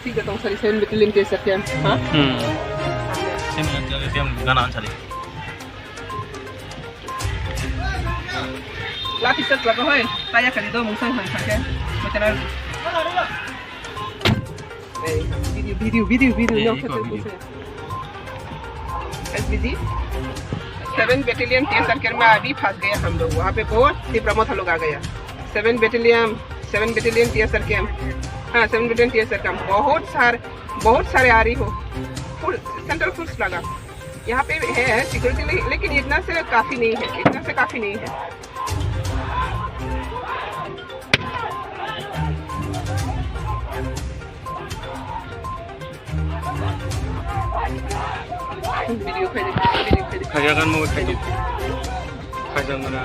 ठीक है तो सरी 7 battalion TSR camp हाँ 7 battalion camp गाना चले लाठी set लगा है saya kali do mung sang hang saja macam video SBG 7 battalion TSR camp में अभी फंस गए हम लोग वहाँ पे बहुत सी प्रमोद लोग आ गया 7 battalion TSR camp हाँ 7 battalion TSR camp बहुत सारे आ रही हो फुल सेंट्रल फोर्स लगा यहाँ पे है सिक्योरिटी लेकिन इतना से काफी नहीं है वीडियो खाया kan mau खाया mana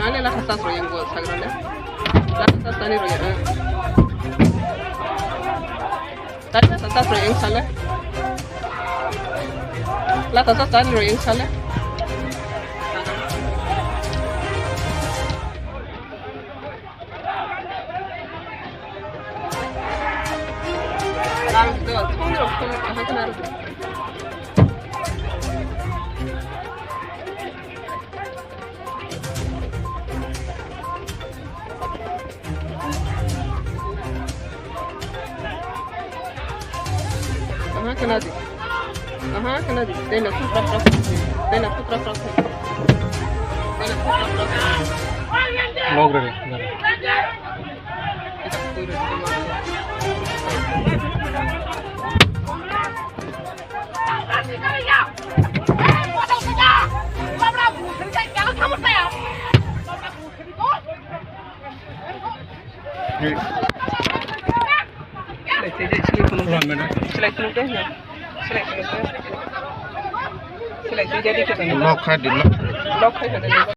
Sana lah khasas royang gol sagrale. Lah khasas tani royang. Tani khasas royang sale. Lah khasas tani royang sale. Lah itu thong kenal. Kena di. Tena putra. log रहे Select jadi kita. lock है